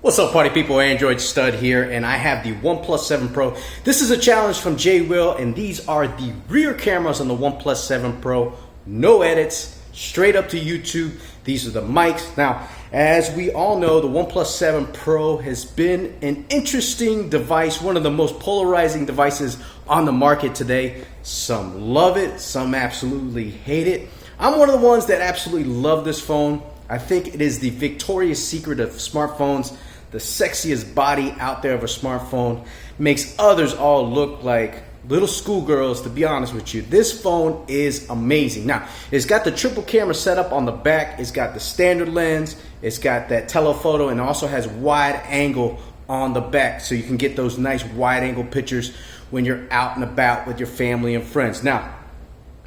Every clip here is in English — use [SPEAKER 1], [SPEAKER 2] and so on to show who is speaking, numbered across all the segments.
[SPEAKER 1] What's up, party people? Android Stud here, and I have the OnePlus 7 Pro. This is a challenge from J Will, and these are the rear cameras on the OnePlus 7 Pro. No edits, straight up to YouTube. These are the mics. Now, as we all know, the OnePlus 7 Pro has been an interesting device, one of the most polarizing devices on the market today. Some love it, some absolutely hate it. I'm one of the ones that absolutely love this phone. I think it is the Victoria's Secret of smartphones. The sexiest body out there of a smartphone, makes others all look like little schoolgirls, to be honest with you. This phone is amazing. Now, it's got the triple camera setup on the back. It's got the standard lens. It's got that telephoto, and also has wide angle on the back, so you can get those nice wide angle pictures when you're out and about with your family and friends. Now,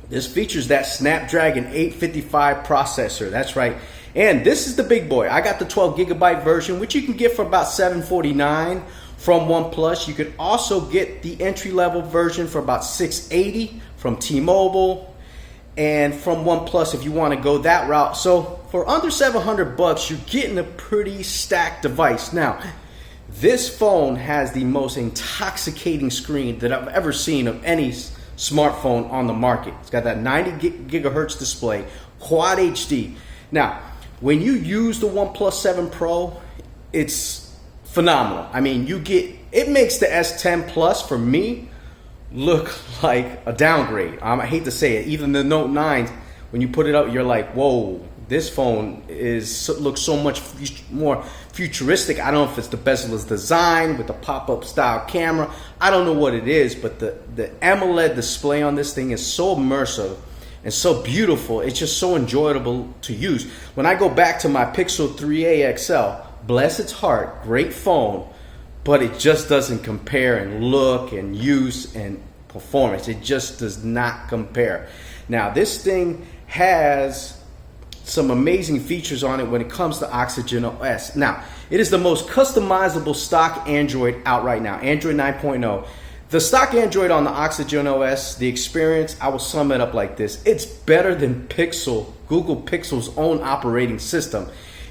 [SPEAKER 1] this features that Snapdragon 855 processor. That's right. And this is the big boy. I got the 12 gigabyte version, which you can get for about $749 from OnePlus. You can also get the entry-level version for about $680 from T-Mobile and from OnePlus if you want to go that route. So for under $700, you're getting a pretty stacked device. Now, this phone has the most intoxicating screen that I've ever seen of any smartphone on the market. It's got that 90 gigahertz display, Quad HD. Now, when you use the OnePlus 7 Pro, it's phenomenal. I mean, it makes the S10 Plus for me look like a downgrade. I hate to say it. Even the Note 9, when you put it up, you're like, whoa, this phone looks so much more futuristic. I don't know if it's the bezel design with the pop-up style camera. I don't know what it is, but the AMOLED display on this thing is so immersive and so beautiful. It's just so enjoyable to use. When I go back to my Pixel 3a XL, bless its heart, great phone, but it just doesn't compare in look and use and performance. It just does not compare. Now, this thing has some amazing features on it when it comes to Oxygen OS. Now, it is the most customizable stock Android out right now, Android 9.0. The stock Android on the Oxygen OS, the experience, I will sum it up like this. It's better than Google Pixel's own operating system.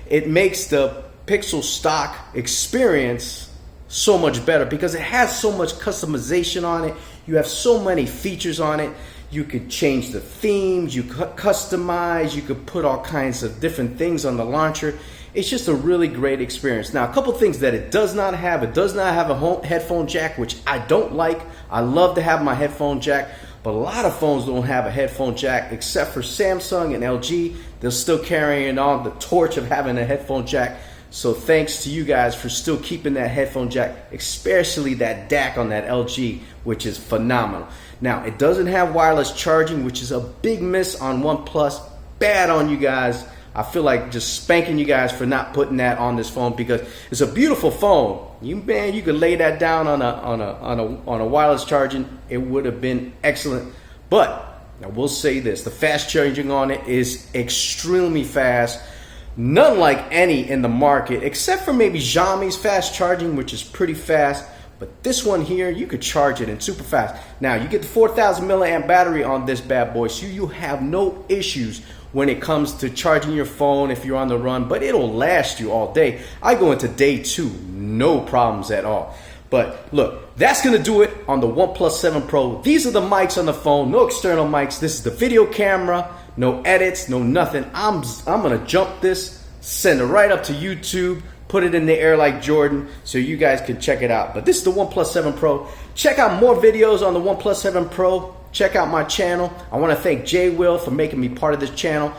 [SPEAKER 1] It makes the Pixel stock experience so much better because it has so much customization on it. You have so many features on it. You could change the themes, you could customize, you could put all kinds of different things on the launcher. It's just a really great experience. Now, a couple things that it does not have. It does not have a headphone jack, which I don't like. I love to have my headphone jack, but a lot of phones don't have a headphone jack except for Samsung and LG. They're still carrying on the torch of having a headphone jack. So thanks to you guys for still keeping that headphone jack, especially that DAC on that LG, which is phenomenal. Now, it doesn't have wireless charging, which is a big miss on OnePlus. Bad on you guys. I feel like just spanking you guys for not putting that on this phone because it's a beautiful phone. You could lay that down on a wireless charging. It would have been excellent. But I will say this: the fast charging on it is extremely fast. None like any in the market, except for maybe Xiaomi's fast charging, which is pretty fast. But this one here, you could charge it in super fast. Now, you get the 4,000 milliamp battery on this bad boy, so you have no issues when it comes to charging your phone if you're on the run, but it'll last you all day. I go into day 2, no problems at all. But look, that's gonna do it on the OnePlus 7 Pro. These are the mics on the phone, no external mics. This is the video camera, no edits, no nothing. I'm gonna jump this, send it right up to YouTube, put it in the air like Jordan so you guys can check it out. But this is the OnePlus 7 Pro. Check out more videos on the OnePlus 7 Pro. Check out my channel. I want to thank J Will for making me part of this channel,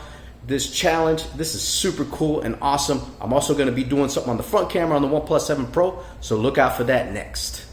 [SPEAKER 1] this challenge. This is super cool and awesome. I'm also going to be doing something on the front camera on the OnePlus 7 Pro, so look out for that next.